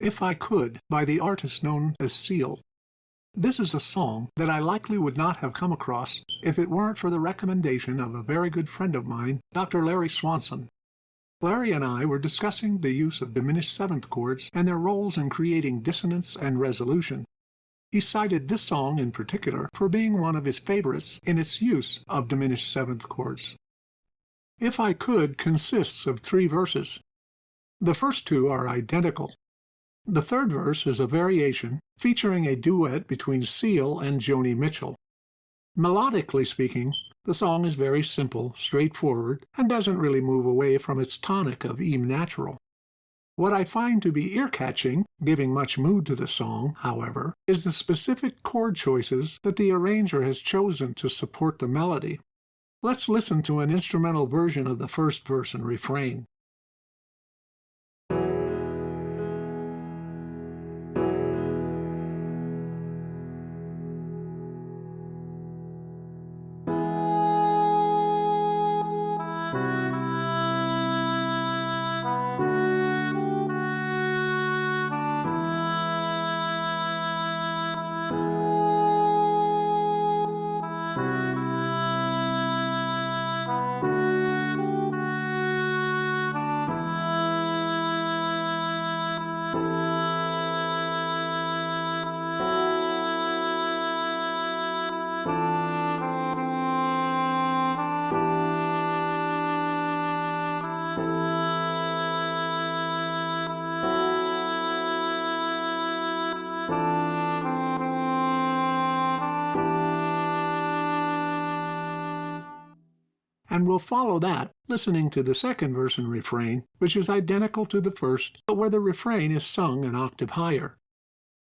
If I Could by the artist known as Seal. This is a song that I likely would not have come across if it weren't for the recommendation of a very good friend of mine, Dr. Larry Swanson. Larry and I were discussing the use of diminished seventh chords and their roles in creating dissonance and resolution. He cited this song in particular for being one of his favorites in its use of diminished seventh chords. If I Could consists of 3 verses. The first 2 are identical. The third verse is a variation featuring a duet between Seal and Joni Mitchell. Melodically speaking, the song is very simple, straightforward, and doesn't really move away from its tonic of E natural. What I find to be ear-catching, giving much mood to the song, however, is the specific chord choices that the arranger has chosen to support the melody. Let's listen to an instrumental version of the first verse and refrain. And we'll follow that, listening to the second verse and refrain, which is identical to the first, but where the refrain is sung an octave higher.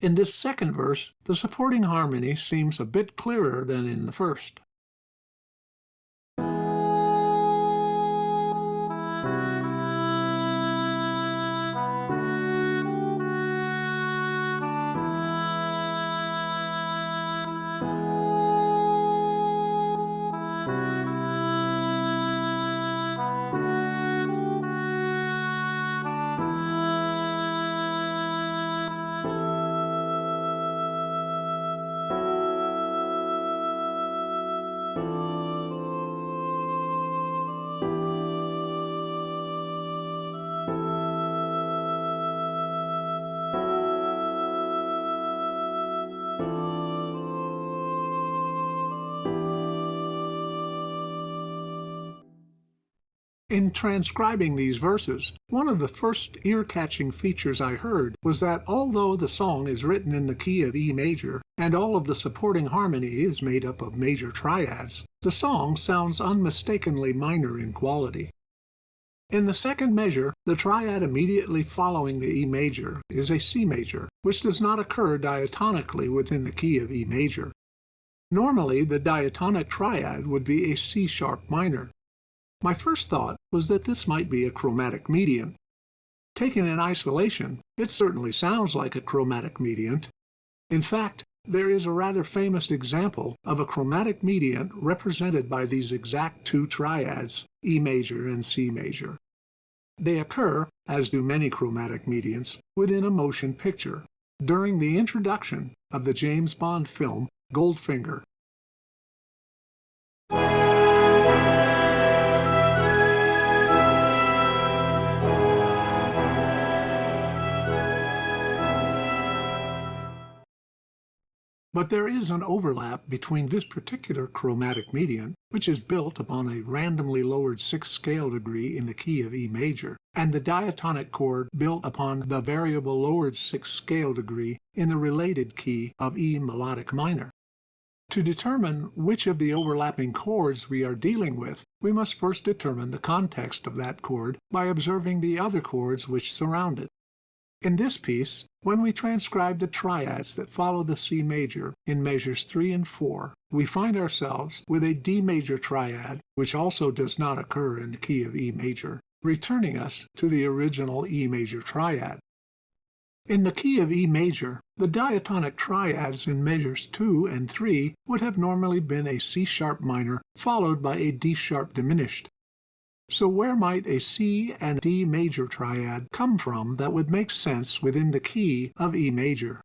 In this second verse, the supporting harmony seems a bit clearer than in the first. In transcribing these verses, one of the first ear-catching features I heard was that although the song is written in the key of E major, and all of the supporting harmony is made up of major triads, the song sounds unmistakably minor in quality. In the second measure, the triad immediately following the E major is a C major, which does not occur diatonically within the key of E major. Normally, the diatonic triad would be a C sharp minor. My first thought was that this might be a chromatic mediant. Taken in isolation, it certainly sounds like a chromatic mediant. In fact, there is a rather famous example of a chromatic mediant represented by these exact 2 triads, E major and C major. They occur, as do many chromatic mediants, within a motion picture, during the introduction of the James Bond film Goldfinger. But there is an overlap between this particular chromatic mediant, which is built upon a randomly lowered 6th scale degree in the key of E major, and the diatonic chord built upon the variable lowered 6th scale degree in the related key of E melodic minor. To determine which of the overlapping chords we are dealing with, we must first determine the context of that chord by observing the other chords which surround it. In this piece, when we transcribe the triads that follow the C major in measures 3 and 4, we find ourselves with a D major triad, which also does not occur in the key of E major, returning us to the original E major triad. In the key of E major, the diatonic triads in measures 2 and 3 would have normally been a C sharp minor followed by a D sharp diminished. So where might a C and D major triad come from that would make sense within the key of E major?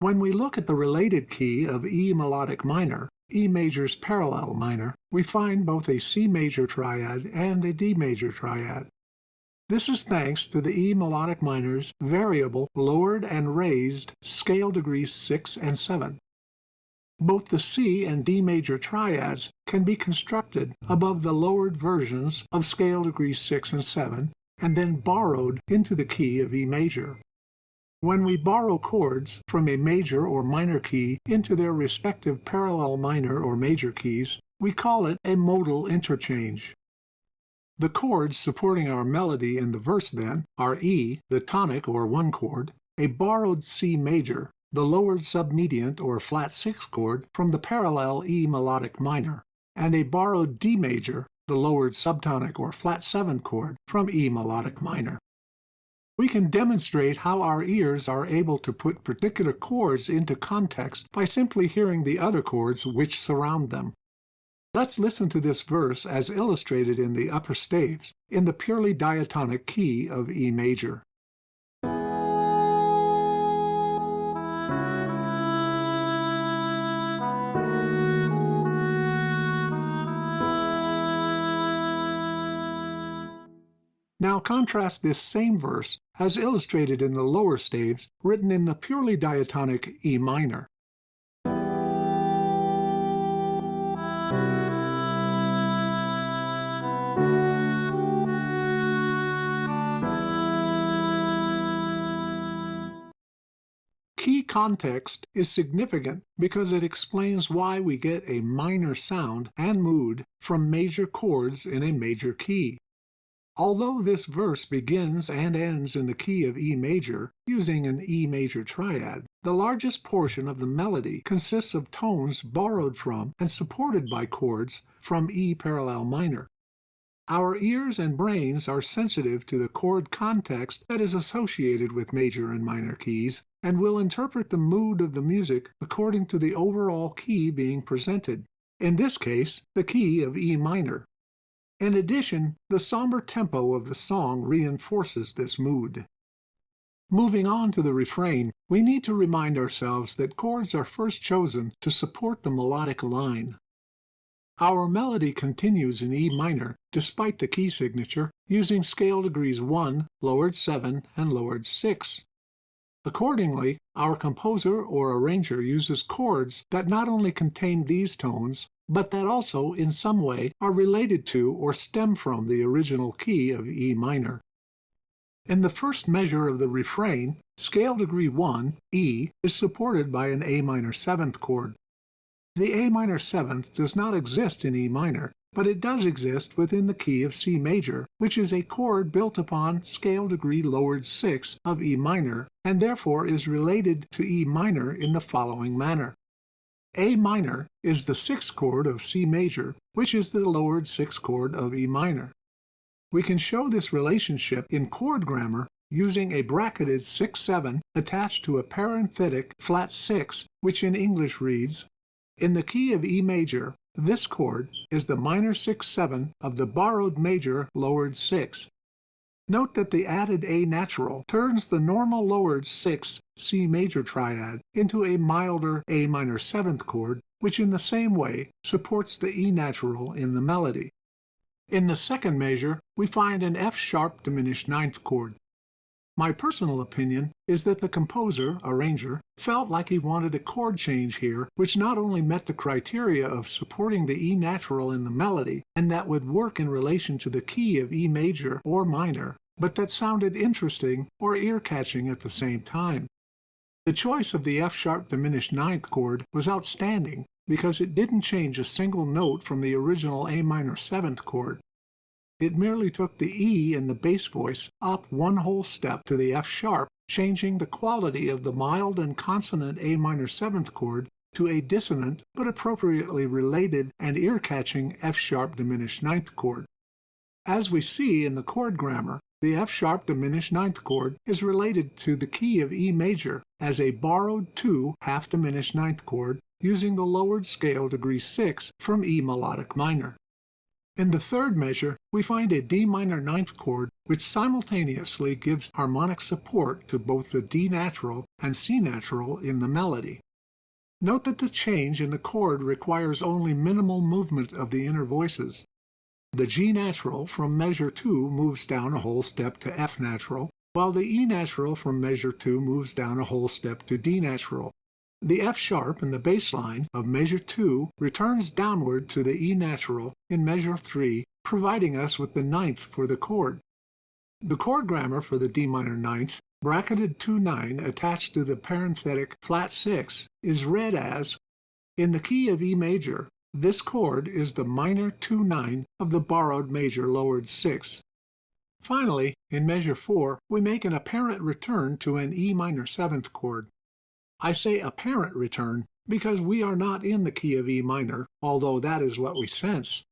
When we look at the related key of E melodic minor, E major's parallel minor, we find both a C major triad and a D major triad. This is thanks to the E melodic minor's variable lowered and raised scale degrees 6 and 7. Both the C and D major triads can be constructed above the lowered versions of scale degrees 6 and 7 and then borrowed into the key of E major. When we borrow chords from a major or minor key into their respective parallel minor or major keys, we call it a modal interchange. The chords supporting our melody in the verse, then, are E, the tonic or 1 chord, a borrowed C major, the lowered submediant or flat 6 chord from the parallel E melodic minor, and a borrowed D major, the lowered subtonic or flat 7 chord from E melodic minor. We can demonstrate how our ears are able to put particular chords into context by simply hearing the other chords which surround them. Let's listen to this verse as illustrated in the upper staves, in the purely diatonic key of E major. Now contrast this same verse as illustrated in the lower staves, written in the purely diatonic E minor. Key context is significant because it explains why we get a minor sound and mood from major chords in a major key. Although this verse begins and ends in the key of E major, using an E major triad, the largest portion of the melody consists of tones borrowed from and supported by chords from E parallel minor. Our ears and brains are sensitive to the chord context that is associated with major and minor keys, and will interpret the mood of the music according to the overall key being presented, in this case, the key of E minor. In addition, the somber tempo of the song reinforces this mood. Moving on to the refrain, we need to remind ourselves that chords are first chosen to support the melodic line. Our melody continues in E minor, despite the key signature, using scale degrees 1, lowered 7, and lowered 6. Accordingly, our composer or arranger uses chords that not only contain these tones, but that also, in some way, are related to or stem from the original key of E minor. In the first measure of the refrain, scale degree 1, E, is supported by an A minor 7th chord. The A minor 7th does not exist in E minor, but it does exist within the key of C major, which is a chord built upon scale degree lowered 6 of E minor, and therefore is related to E minor in the following manner. A minor is the 6th chord of C major, which is the lowered 6th chord of E minor. We can show this relationship in chord grammar using a bracketed 6-7 attached to a parenthetic flat 6, which in English reads, in the key of E major, this chord is the minor 6-7 of the borrowed major lowered 6. Note that the added A natural turns the normal lowered 6 C major triad into a milder A minor 7th chord, which in the same way supports the E natural in the melody. In the second measure, we find an F sharp diminished 9th chord. My personal opinion is that the composer, arranger, felt like he wanted a chord change here which not only met the criteria of supporting the E natural in the melody and that would work in relation to the key of E major or minor, but that sounded interesting or ear-catching at the same time. The choice of the F sharp diminished 9th chord was outstanding because it didn't change a single note from the original A minor 7th chord. It merely took the E in the bass voice up one whole step to the F sharp, changing the quality of the mild and consonant A minor 7th chord to a dissonant but appropriately related and ear-catching F-sharp diminished ninth chord. As we see in the chord grammar, the F-sharp diminished ninth chord is related to the key of E major as a borrowed 2 half-diminished ninth chord using the lowered scale degree 6 from E melodic minor. In the third measure, we find a D minor ninth chord which simultaneously gives harmonic support to both the D natural and C natural in the melody. Note that the change in the chord requires only minimal movement of the inner voices. The G natural from measure 2 moves down a whole step to F natural, while the E natural from measure 2 moves down a whole step to D natural. The F sharp in the bass line of measure 2 returns downward to the E natural in measure 3, providing us with the ninth for the chord. The chord grammar for the D minor ninth, bracketed 2/9 attached to the parenthetic flat 6, is read as, in the key of E major, this chord is the minor 2/9 of the borrowed major lowered 6. Finally, in measure 4, we make an apparent return to an E minor 7th chord. I say apparent return because we are not in the key of E minor, although that is what we sense.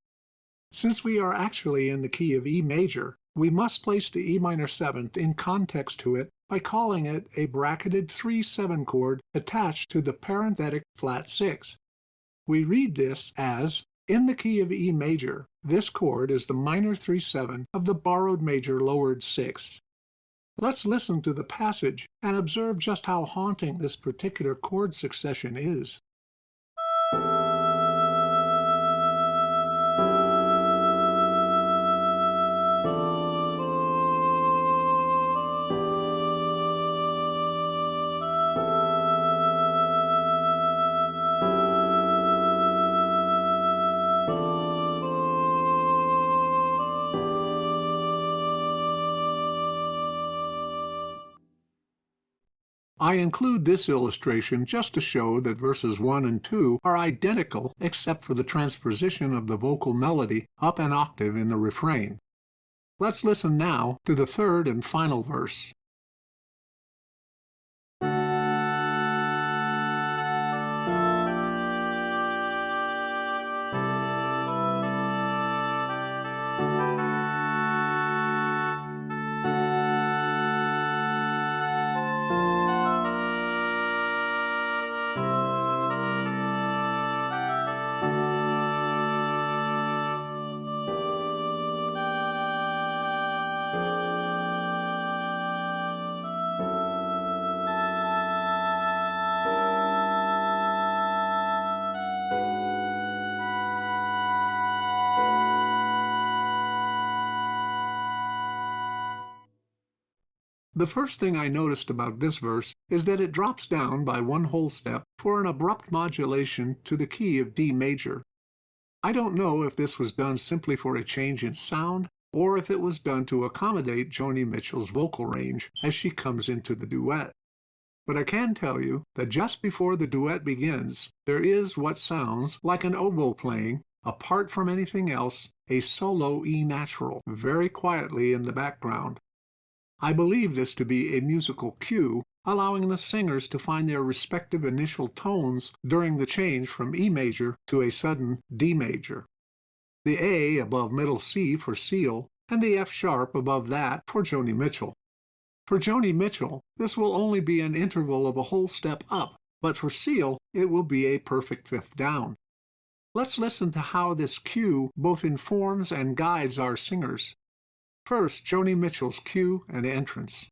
Since we are actually in the key of E major, we must place the E minor 7th in context to it by calling it a bracketed 3/7 chord attached to the parenthetic flat 6. We read this as, in the key of E major, this chord is the minor 3/7 of the borrowed major lowered 6. Let's listen to the passage and observe just how haunting this particular chord succession is. I include this illustration just to show that verses 1 and 2 are identical except for the transposition of the vocal melody up an octave in the refrain. Let's listen now to the third and final verse. The first thing I noticed about this verse is that it drops down by one whole step for an abrupt modulation to the key of D major. I don't know if this was done simply for a change in sound, or if it was done to accommodate Joni Mitchell's vocal range as she comes into the duet. But I can tell you that just before the duet begins, there is what sounds like an oboe playing, apart from anything else, a solo E natural very quietly in the background. I believe this to be a musical cue, allowing the singers to find their respective initial tones during the change from E major to a sudden D major. The A above middle C for Seal, and the F sharp above that for Joni Mitchell. For Joni Mitchell, this will only be an interval of a whole step up, but for Seal, it will be a perfect fifth down. Let's listen to how this cue both informs and guides our singers. First, Joni Mitchell's cue and entrance.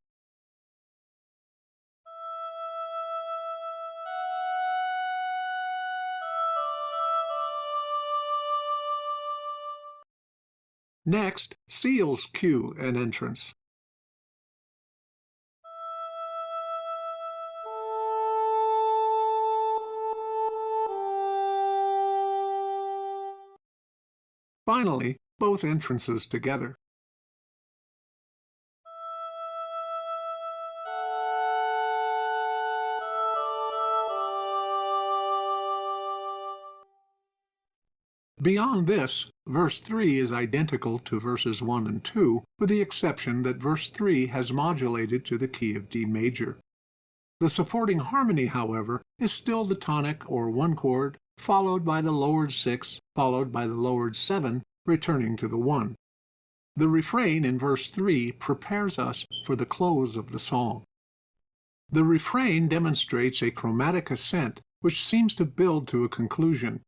Next, Seal's cue and entrance. Finally, both entrances together. Beyond this, verse 3 is identical to verses 1 and 2, with the exception that verse 3 has modulated to the key of D major. The supporting harmony, however, is still the tonic or 1 chord, followed by the lowered 6, followed by the lowered 7, returning to the 1. The refrain in verse 3 prepares us for the close of the song. The refrain demonstrates a chromatic ascent which seems to build to a conclusion.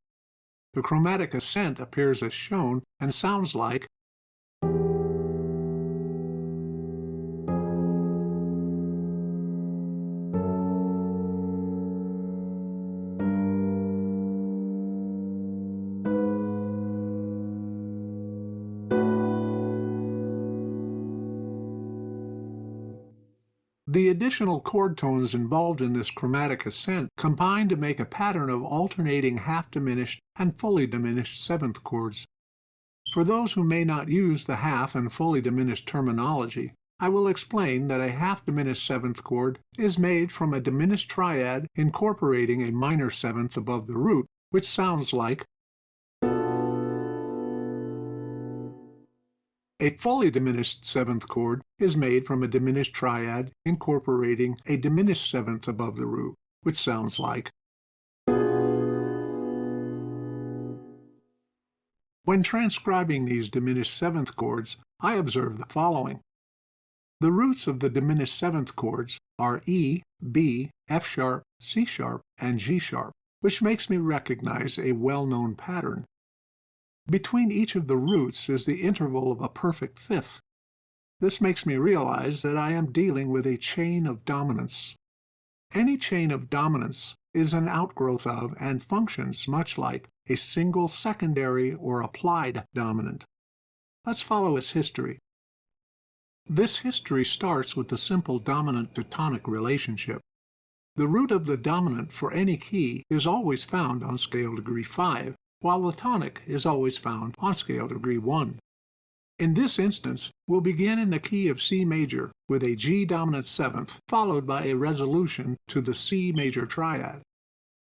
The chromatic ascent appears as shown and sounds like The additional chord tones involved in this chromatic ascent combine to make a pattern of alternating half-diminished and fully diminished seventh chords. For those who may not use the half and fully diminished terminology, I will explain that a half-diminished seventh chord is made from a diminished triad incorporating a minor seventh above the root, which sounds like A fully diminished seventh chord is made from a diminished triad incorporating a diminished seventh above the root, which sounds like. When transcribing these diminished seventh chords, I observe the following. The roots of the diminished seventh chords are E, B, F sharp, C sharp, and G sharp, which makes me recognize a well-known pattern. Between each of the roots is the interval of a perfect fifth. This makes me realize that I am dealing with a chain of dominance. Any chain of dominance is an outgrowth of and functions much like a single secondary or applied dominant. Let's follow its history. This history starts with the simple dominant to tonic relationship. The root of the dominant for any key is always found on scale degree 5, while the tonic is always found on scale degree 1. In this instance, we'll begin in the key of C major with a G dominant seventh, followed by a resolution to the C major triad.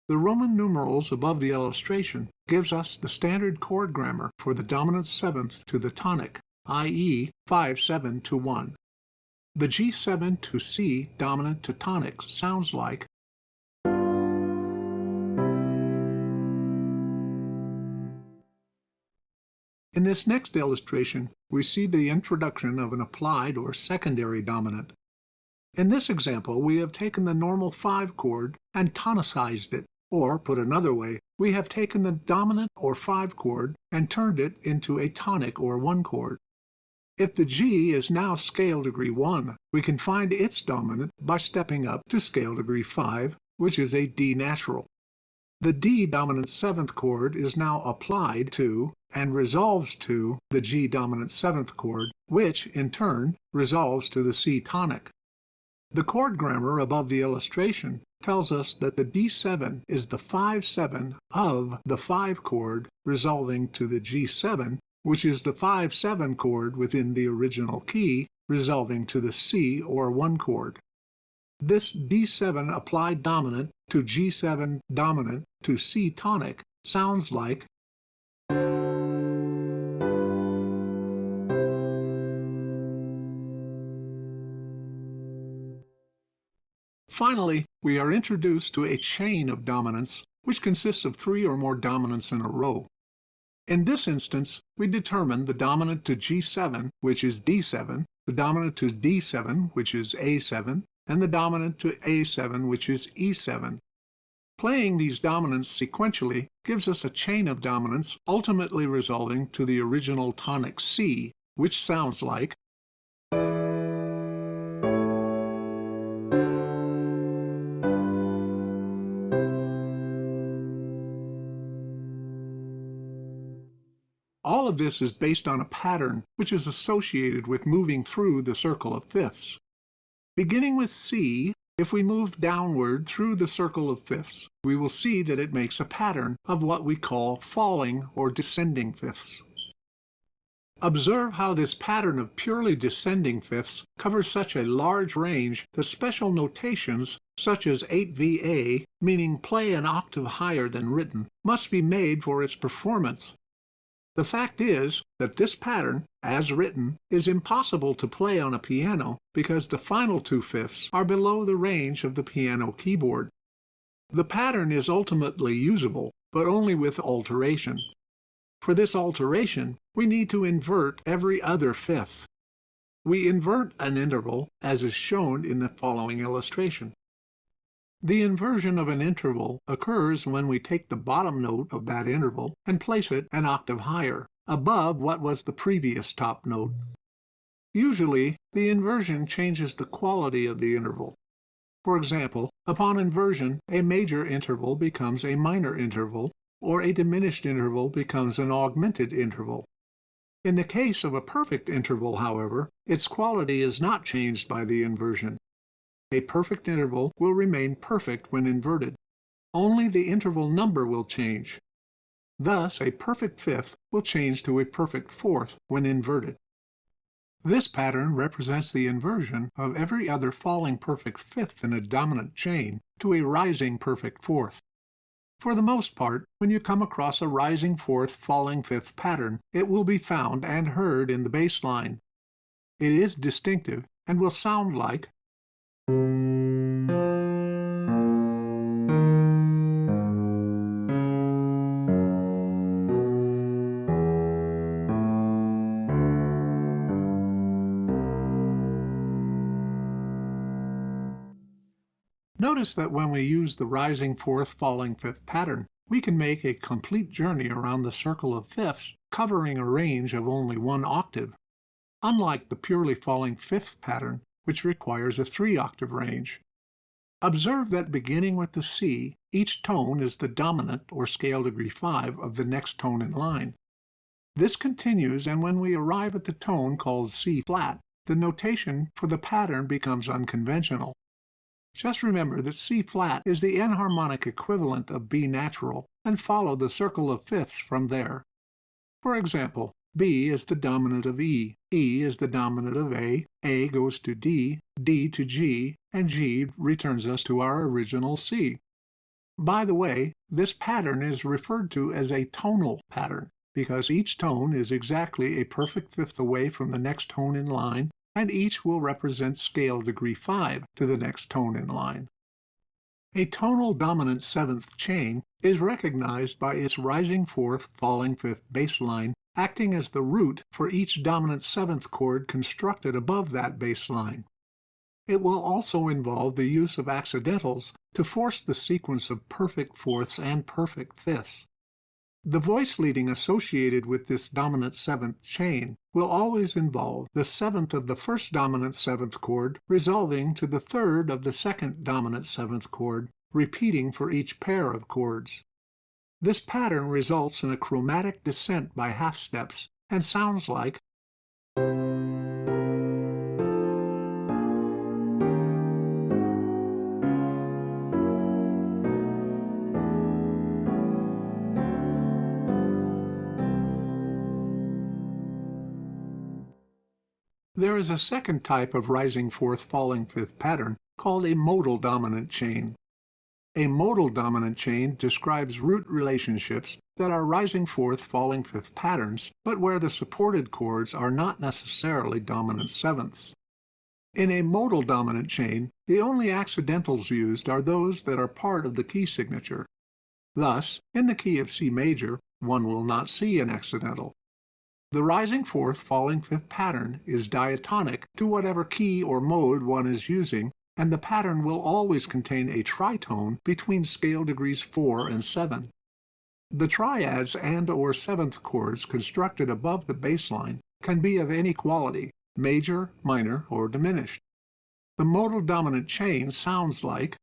The Roman numerals above the illustration gives us the standard chord grammar for the dominant seventh to the tonic, i.e. 5-7 to 1. The G7 to C dominant to tonic sounds like In this next illustration, we see the introduction of an applied or secondary dominant. In this example, we have taken the normal 5 chord and tonicized it, or, put another way, we have taken the dominant or 5 chord and turned it into a tonic or 1 chord. If the G is now scale degree 1, we can find its dominant by stepping up to scale degree 5, which is a D natural. The D dominant 7th chord is now applied to and resolves to the G dominant 7th chord, which, in turn, resolves to the C tonic. The chord grammar above the illustration tells us that the D7 is the 5-7 of the 5 chord resolving to the G7, which is the 5-7 chord within the original key resolving to the C or 1 chord. This D7 applied dominant to G7 dominant to C tonic sounds like Finally, we are introduced to a chain of dominants, which consists of 3 or more dominants in a row. In this instance, we determine the dominant to G7, which is D7, the dominant to D7, which is A7, and the dominant to A7, which is E7. Playing these dominants sequentially gives us a chain of dominants, ultimately resolving to the original tonic C, which sounds like All of this is based on a pattern which is associated with moving through the circle of fifths. Beginning with C, if we move downward through the circle of fifths, we will see that it makes a pattern of what we call falling or descending fifths. Observe how this pattern of purely descending fifths covers such a large range that special notations, such as 8VA, meaning play an octave higher than written, must be made for its performance. The fact is that this pattern, as written, is impossible to play on a piano because the final 2/5 are below the range of the piano keyboard. The pattern is ultimately usable, but only with alteration. For this alteration, we need to invert every other fifth. We invert an interval, as is shown in the following illustration. The inversion of an interval occurs when we take the bottom note of that interval and place it an octave higher, above what was the previous top note. Usually, the inversion changes the quality of the interval. For example, upon inversion, a major interval becomes a minor interval, or a diminished interval becomes an augmented interval. In the case of a perfect interval, however, its quality is not changed by the inversion. A perfect interval will remain perfect when inverted. Only the interval number will change. Thus, a perfect fifth will change to a perfect fourth when inverted. This pattern represents the inversion of every other falling perfect fifth in a dominant chain to a rising perfect fourth. For the most part, when you come across a rising fourth falling fifth pattern, it will be found and heard in the bass line. It is distinctive and will sound like Notice that when we use the rising fourth falling fifth pattern, we can make a complete journey around the circle of fifths, covering a range of only one octave, unlike the purely falling fifth pattern, which requires a 3-octave range. Observe that beginning with the C, each tone is the dominant or scale degree 5 of the next tone in line. This continues, and when we arrive at the tone called C flat, the notation for the pattern becomes unconventional. Just remember that C flat is the enharmonic equivalent of B natural, and follow the circle of fifths from there. For example, B is the dominant of E is the dominant of A goes to D to G, and G returns us to our original C. By the way, this pattern is referred to as a tonal pattern, because each tone is exactly a perfect fifth away from the next tone in line, and each will represent scale degree 5 to the next tone in line. A tonal dominant seventh chain is recognized by its rising fourth falling fifth bass line acting as the root for each dominant seventh chord constructed above that bass line. It will also involve the use of accidentals to force the sequence of perfect fourths and perfect fifths. The voice leading associated with this dominant seventh chain will always involve the seventh of the first dominant seventh chord resolving to the third of the second dominant seventh chord, repeating for each pair of chords. This pattern results in a chromatic descent by half steps and sounds like There is a second type of rising fourth falling fifth pattern called a modal dominant chain. A modal dominant chain describes root relationships that are rising fourth falling fifth patterns, but where the supported chords are not necessarily dominant sevenths. In a modal dominant chain, the only accidentals used are those that are part of the key signature. Thus, in the key of C major, one will not see an accidental. The rising fourth falling fifth pattern is diatonic to whatever key or mode one is using, and the pattern will always contain a tritone between scale degrees 4 and 7. The triads and/or seventh chords constructed above the bass line can be of any quality, major, minor, or diminished. The modal dominant chain sounds like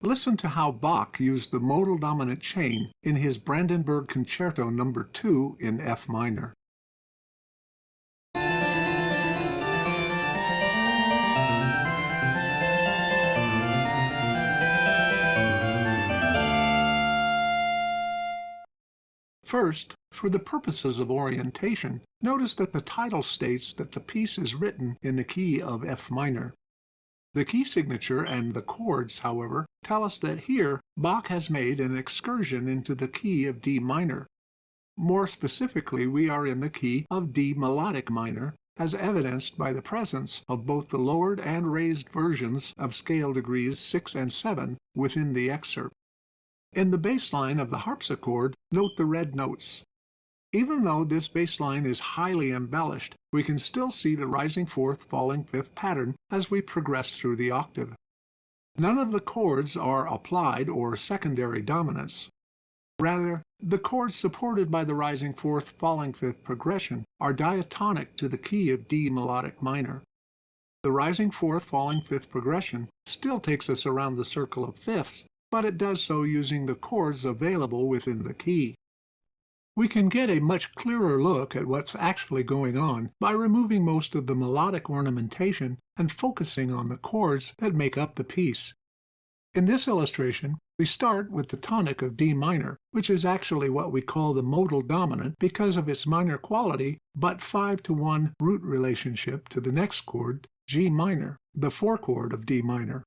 Listen to how Bach used the modal dominant chain in his Brandenburg Concerto No. 2 in F minor. First, for the purposes of orientation, notice that the title states that the piece is written in the key of F minor. The key signature and the chords, however, tell us that here Bach has made an excursion into the key of D minor. More specifically, we are in the key of D melodic minor, as evidenced by the presence of both the lowered and raised versions of scale degrees 6 and 7 within the excerpt. In the bass line of the harpsichord, note the red notes. Even though this bass line is highly embellished, we can still see the rising fourth, falling fifth pattern as we progress through the octave. None of the chords are applied or secondary dominants. Rather, the chords supported by the rising fourth, falling fifth progression are diatonic to the key of D melodic minor. The rising fourth, falling fifth progression still takes us around the circle of fifths, but it does so using the chords available within the key. We can get a much clearer look at what's actually going on by removing most of the melodic ornamentation and focusing on the chords that make up the piece. In this illustration, we start with the tonic of D minor, which is actually what we call the modal dominant because of its minor quality, but 5-to-1 root relationship to the next chord, G minor, the 4 chord of D minor.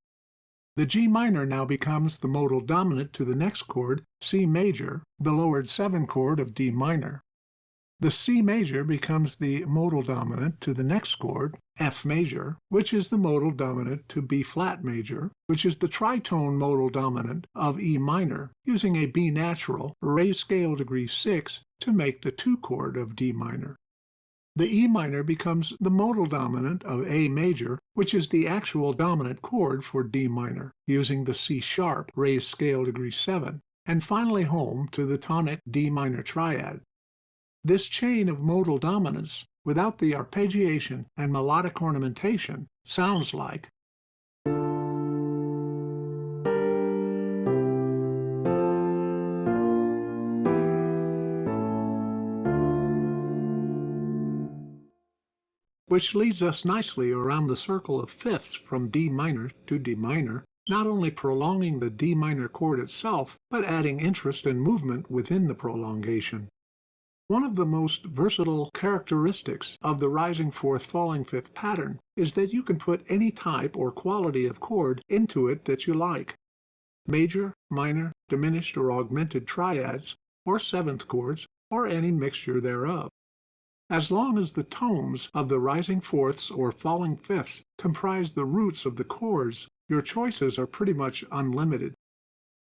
The G minor now becomes the modal dominant to the next chord, C major, the lowered 7 chord of D minor. The C major becomes the modal dominant to the next chord, F major, which is the modal dominant to B flat major, which is the tritone modal dominant of E minor, using a B natural, raised scale degree 6, to make the 2 chord of D minor. The E minor becomes the modal dominant of A major, which is the actual dominant chord for D minor, using the C sharp, raised scale degree 7, and finally home to the tonic D minor triad. This chain of modal dominants, without the arpeggiation and melodic ornamentation, sounds like which leads us nicely around the circle of fifths from D minor to D minor, not only prolonging the D minor chord itself, but adding interest and movement within the prolongation. One of the most versatile characteristics of the rising fourth, falling fifth pattern is that you can put any type or quality of chord into it that you like. Major, minor, diminished or augmented triads, or seventh chords, or any mixture thereof. As long as the tones of the rising fourths or falling fifths comprise the roots of the chords, your choices are pretty much unlimited.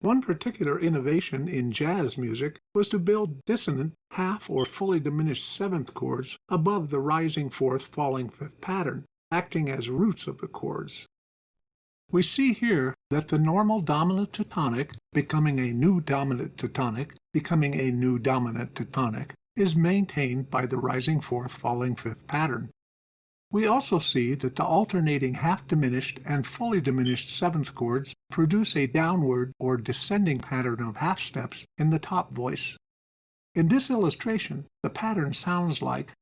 One particular innovation in jazz music was to build dissonant, half or fully diminished seventh chords above the rising fourth, falling fifth pattern, acting as roots of the chords. We see here that the normal dominant to tonic, becoming a new dominant to tonic, becoming a new dominant to tonic, is maintained by the rising fourth, falling fifth pattern. We also see that the alternating half-diminished and fully diminished seventh chords produce a downward or descending pattern of half steps in the top voice. In this illustration, the pattern sounds like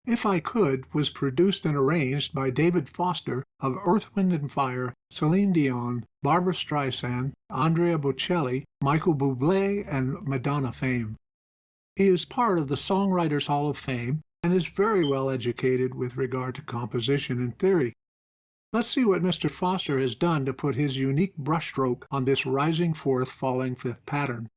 If I Could was produced and arranged by David Foster of Earth, Wind & Fire, Celine Dion, Barbra Streisand, Andrea Bocelli, Michael Bublé, and Madonna fame. He is part of the Songwriters Hall of Fame and is very well educated with regard to composition and theory. Let's see what Mr. Foster has done to put his unique brushstroke on this rising fourth, falling fifth pattern.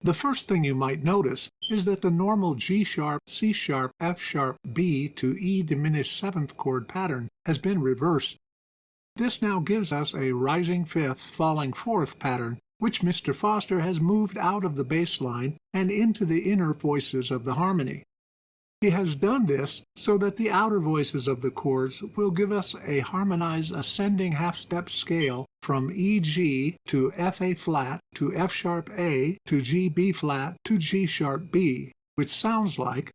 The first thing you might notice is that the normal G sharp, C sharp, F sharp, B to E diminished seventh chord pattern has been reversed. This now gives us a rising fifth, falling fourth pattern, which Mr. Foster has moved out of the bass line and into the inner voices of the harmony. He has done this so that the outer voices of the chords will give us a harmonized ascending half-step scale from E G to F A flat to F sharp A to G B flat to G sharp B, which sounds like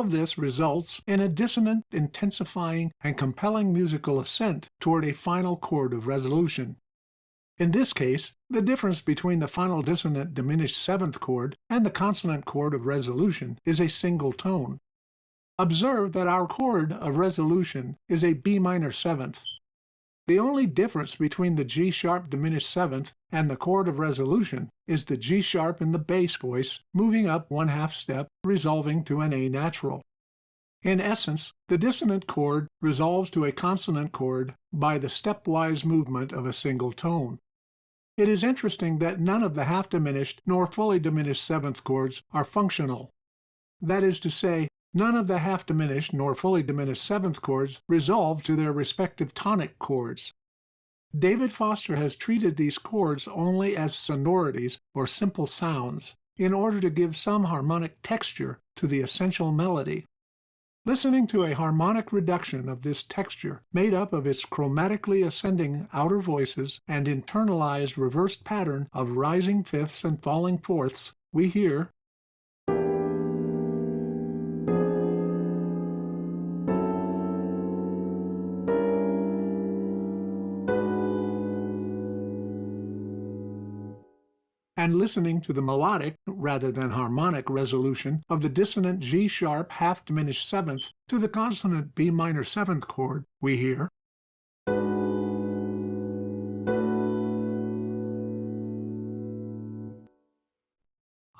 of this results in a dissonant, intensifying, and compelling musical ascent toward a final chord of resolution. In this case, the difference between the final dissonant diminished seventh chord and the consonant chord of resolution is a single tone. Observe that our chord of resolution is a B minor seventh. The only difference between the G sharp diminished seventh and the chord of resolution is the G sharp in the bass voice moving up 1/2 step, resolving to an A natural. In essence, the dissonant chord resolves to a consonant chord by the stepwise movement of a single tone. It is interesting that none of the half-diminished nor fully diminished seventh chords are functional. That is to say, none of the half-diminished nor fully diminished seventh chords resolve to their respective tonic chords. David Foster has treated these chords only as sonorities or simple sounds in order to give some harmonic texture to the essential melody. Listening to a harmonic reduction of this texture, made up of its chromatically ascending outer voices and internalized reversed pattern of rising fifths and falling fourths, we hear and listening to the melodic, rather than harmonic, resolution of the dissonant G sharp half-diminished seventh to the consonant B minor seventh chord, we hear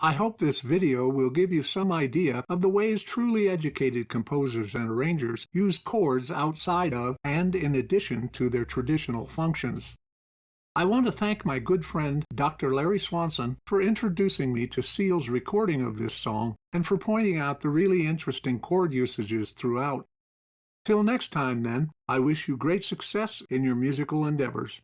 I hope this video will give you some idea of the ways truly educated composers and arrangers use chords outside of and in addition to their traditional functions. I want to thank my good friend Dr. Larry Swanson for introducing me to Seal's recording of this song and for pointing out the really interesting chord usages throughout. Till next time, then, I wish you great success in your musical endeavors.